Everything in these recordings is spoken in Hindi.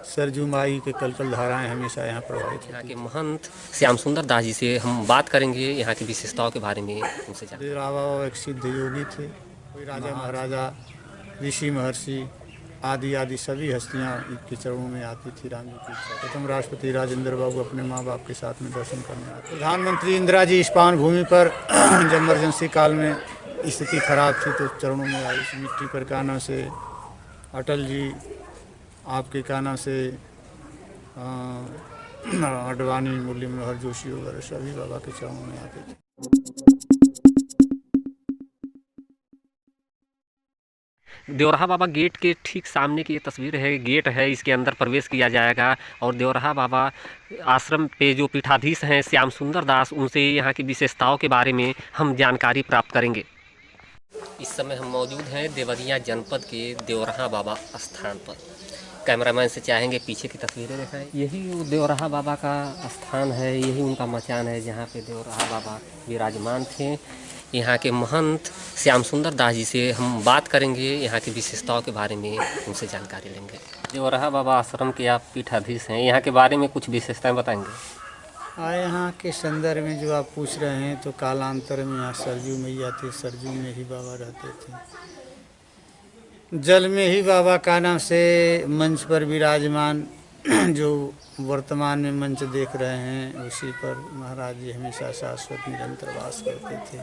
सरजू माई के कलकल धाराएं हमेशा यहाँ प्रवाहित यहाँ होती के थी। महंत श्याम सुंदर दास जी से हम बात करेंगे यहाँ की विशेषताओं के बारे में उनसे जानते देव बाबा एक सिद्ध योगी थे। कोई राजा महाराजा, ऋषि महर्षि आदि सभी हस्तियाँ के चरणों में आती थी राम जी की इच्छा। प्रथम राष्ट्रपति राजेंद्र बाबू अपने माँ बाप के साथ में दर्शन करने आते। प्रधानमंत्री इंदिरा जी इस्पान भूमि पर जब इमरजेंसी काल में स्थिति खराब थी तो चरणों में आई। मिट्टी पर काना से अटल जी, आपके काना से अडवाणी, मुरली मनोहर जोशी वगैरह सभी बाबा के चरणों में आते थे। देवराहा बाबा गेट के ठीक सामने की ये तस्वीर है। गेट है, इसके अंदर प्रवेश किया जाएगा और देवराहा बाबा आश्रम पे जो पीठाधीश हैं श्याम सुंदर दास, उनसे यहाँ की विशेषताओं के बारे में हम जानकारी प्राप्त करेंगे। इस समय हम मौजूद हैं देवरिया जनपद के देवराहा बाबा स्थान पर। कैमरामैन से चाहेंगे पीछे की तस्वीरें दिखाएं। यही वो देवराहा बाबा का स्थान है, यही उनका मचान है जहाँ पे देवराहा बाबा विराजमान थे। यहाँ के महंत श्याम सुंदर दास जी से हम बात करेंगे, यहाँ की विशेषताओं के बारे में उनसे जानकारी लेंगे। देवराहा बाबा आश्रम के आप पीठाधीश हैं, यहाँ के बारे में कुछ विशेषताएं बताएंगे। यहाँ के संदर्भ में जो आप पूछ रहे हैं तो कालांतर में यहाँ सरजू मैया थे, सरजू में ही बाबा रहते थे। जल में ही बाबा का नाम से मंच पर विराजमान जो वर्तमान में मंच देख रहे हैं उसी पर महाराज जी हमेशा शाश्वत निरंतर वास करते थे।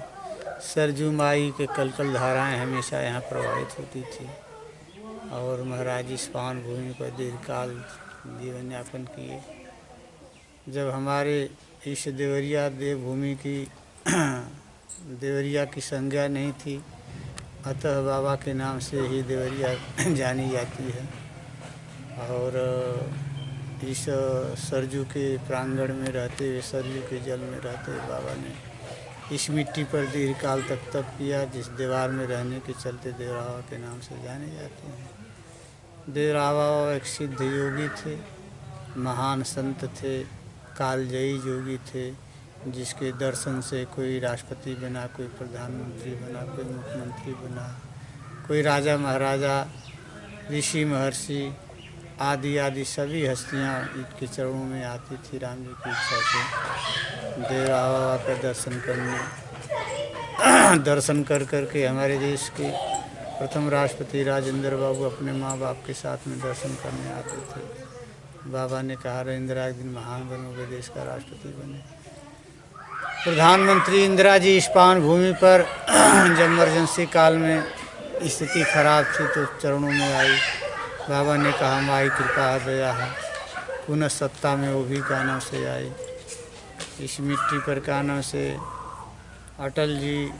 सरजू माई के कलकल धाराएं हमेशा यहाँ प्रवाहित होती थी और महाराज इस्पान भूमि पर दीर्घकाल जीवन यापन किए। जब हमारे इस देवरिया देवभूमि की देवरिया की संज्ञा नहीं थी, अतः बाबा के नाम से ही देवरिया जानी जाती है। और इस सरजू के प्रांगण में रहते हुए, सरजू के जल में रहते हुए बाबा ने इस मिट्टी पर दीर्घकाल तक तप किया, जिस दीवार में रहने के चलते देवराहा के नाम से जाने जाते हैं। देवराहा एक सिद्ध योगी थे, महान संत थे, कालजयी योगी थे, जिसके दर्शन से कोई राष्ट्रपति बना, कोई प्रधानमंत्री बना, कोई मुख्यमंत्री बना, कोई राजा महाराजा, ऋषि महर्षि आदि सभी हस्तियाँ के चरणों में आती थी राम जी की इच्छा से। देवराहा बाबा का दर्शन कर के हमारे देश के प्रथम राष्ट्रपति राजेंद्र बाबू अपने माँ बाप के साथ में दर्शन करने आते थे। बाबा ने कहा, इंदिरा एक दिन महान बनोगे, देश का राष्ट्रपति बने। प्रधानमंत्री इंदिरा जी इस्पान भूमि पर जब इमरजेंसी काल में स्थिति खराब थी तो चरणों में आई। बाबा ने कहा, माई कृपा दया है, पुनः सत्ता में वो भी कानों से आई। इस मिट्टी पर कानों से अटल जी,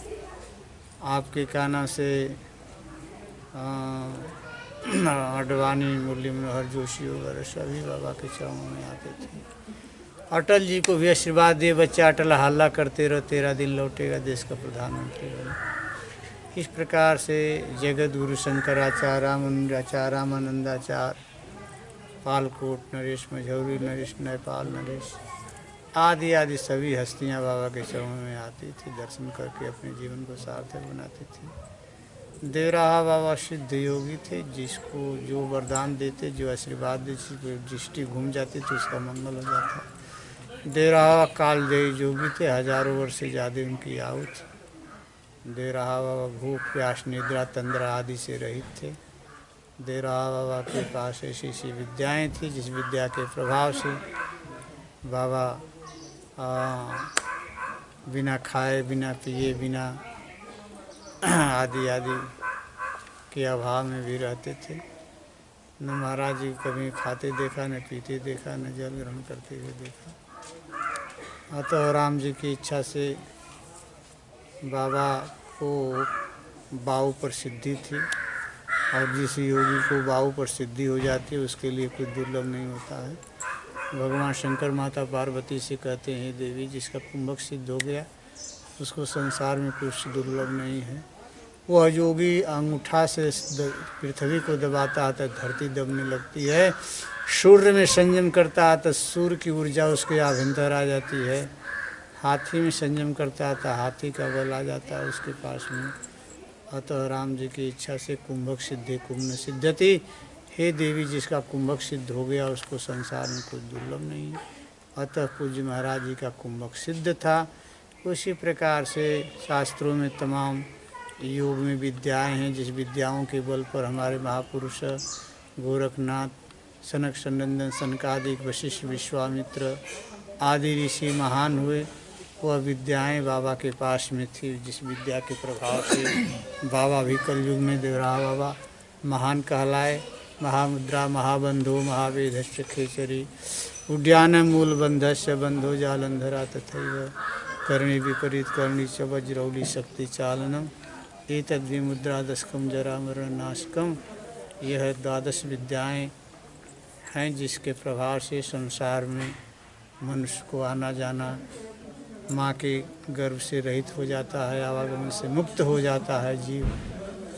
आपके कानों से अडवाणी, मुरली मनोहर जोशी वगैरह सभी बाबा के चरणों में आते थे। अटल जी को भी आशीर्वाद दिए, बच्चा अटल हल्ला करते रहो, 13 दिन लौटेगा, देश का प्रधानमंत्री बने। इस प्रकार से जगत गुरु शंकराचार्य, रामानुजाचार्य, रामानंदाचार्य, पालकोट नरेश, मझौरी नरेश, नेपाल नरेश आदि सभी हस्तियां बाबा के चरणों में आती थी, दर्शन करके अपने जीवन को सार्थक बनाती थी। देवराहा बाबा सिद्ध योगी थे, जिसको जो वरदान देते, जो आशीर्वाद देते, दृष्टि घूम जाती तो उसका मंगल हो जाता। देवराहा कालजयी योगी थे, हजारों वर्ष से ज़्यादा उनकी आयु थी। देवराहा बाबा भूख प्यास निद्रा तंद्रा आदि से रहित थे। देवराहा बाबा के पास ऐसी विद्याएं थी जिस विद्या के प्रभाव से बाबा बिना खाए, बिना पिए, बिना आदि के अभाव में भी रहते थे। न महाराज जी कभी खाते देखा, न पीते देखा, न जल ग्रहण करते हुए देखा। अतः राम जी की इच्छा से बाबा को बाऊ पर सिद्धि थी, और जिस योगी को बाऊ पर सिद्धि हो जाती है उसके लिए कुछ दुर्लभ नहीं होता है। भगवान शंकर माता पार्वती से कहते हैं, देवी जिसका कुंभक सिद्ध हो गया उसको संसार में कुछ दुर्लभ नहीं है। वह योगी अंगूठा से पृथ्वी को दबाता है तो धरती दबने लगती है, सूर्य में संयम करता है तो सूर्य की ऊर्जा उसके आभ्यंतर आ जाती है, हाथी में संयम करता है तो हाथी का बल आ जाता है उसके पास में। अतः राम जी की इच्छा से कुंभक सिद्धि कुंभ सिद्धति, हे देवी, जिसका कुंभक सिद्ध हो गया उसको संसार में कुछ दुर्लभ नहीं है। अतः पूज्य महाराज जी का कुंभक सिद्ध था। उसी प्रकार से शास्त्रों में तमाम योग में विद्याएं हैं, जिस विद्याओं के बल पर हमारे महापुरुष गोरखनाथ, सनक सनंदन, सनकादिक, वशिष्ठ, विश्वामित्र आदि ऋषि महान हुए। वह विद्याएं बाबा के पास में थी, जिस विद्या के प्रभाव से बाबा भी कलयुग में देवराहा बाबा महान कहलाए। महामुद्रा महाबंधो महावेदस्य खेचरी उद्यान मूलबंधस्य बंधो जालंधरा तथैव करणी विपरीत करणी च वज्रौली शक्ति चालनम एतद्विमुद्रा दशकम जरा मरण नाशकम। यह द्वादश विद्याएं हैं जिसके प्रभाव से संसार में मनुष्य को आना जाना, माँ के गर्भ से रहित हो जाता है, आवागमन से मुक्त हो जाता है जीव।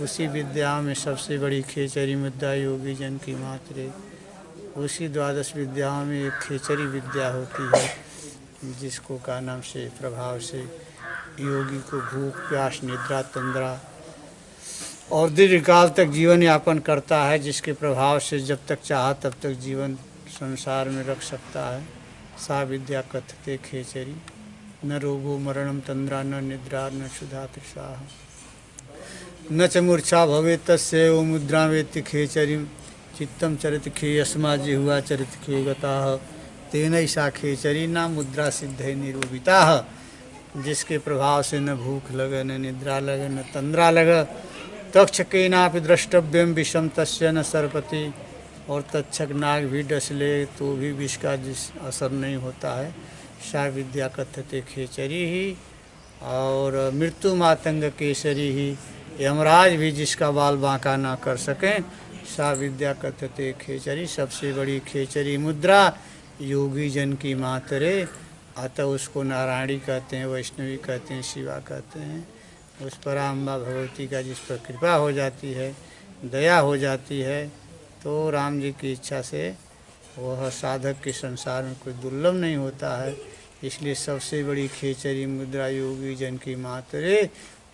उसी विद्या में सबसे बड़ी खेचरी मुद्रा योगी जन की मात्रे। उसी द्वादश विद्याओं में एक खेचरी विद्या होती है, जिसको का नाम से प्रभाव से योगी को भूख प्यास निद्रा तंद्रा और दीर्घकाल तक जीवन यापन करता है, जिसके प्रभाव से जब तक चाहा तब तक जीवन संसार में रख सकता है। सा विद्या कथते खेचरी न रोगो मरणम तंद्रा न निद्रा न क्षुधा तृषा न च मूर्छा भवे तस्यैव मुद्रा वेत्ति खेचरीं चित्तम चरित खे यस्मा जिह्वा चरित खे गताः तेनैषा खेचरी ना मुद्रा सिद्धे निरूपिता। जिसके प्रभाव से न भूख लगे न निद्रा लगे न तंद्रा लगे। तक्षकेनापि द्रष्टव्यम विषम तस्य न सरपति। और तक्षक नाग भी डस ले तो भी विष का जिस असर नहीं होता है। सा विद्या कथते खेचरी ही। और मृत्यु मातंग केसरी ही, यमराज भी जिसका बाल बांका ना कर सकें, सा विद्या कथते खेचरी। सबसे बड़ी खेचरी मुद्रा योगी जन की मातरे। अतः उसको नारायणी कहते हैं, वैष्णवी कहते हैं, शिवा कहते हैं। उस पर अम्बा भगवती का जिस पर कृपा हो जाती है, दया हो जाती है, तो राम जी की इच्छा से वह साधक के संसार में कोई दुर्लभ नहीं होता है। इसलिए सबसे बड़ी खेचरी मुद्रा योगी जन की मातरे।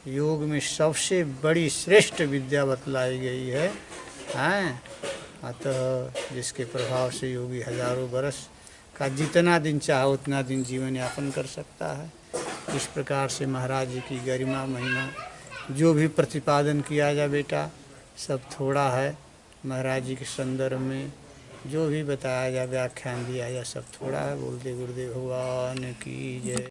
योग में सबसे बड़ी श्रेष्ठ विद्या बतलाई गई है। अतः जिसके प्रभाव से योगी हजारों बरस का जितना दिन चाहे उतना दिन जीवन यापन कर सकता है। इस प्रकार से महाराज जी की गरिमा महिमा जो भी प्रतिपादन किया जाए बेटा, सब थोड़ा है। महाराज जी के संदर्भ में जो भी बताया जाए, व्याख्यान दिया जाए, सब थोड़ा है। बोलते गुरुदेव भगवान की जय।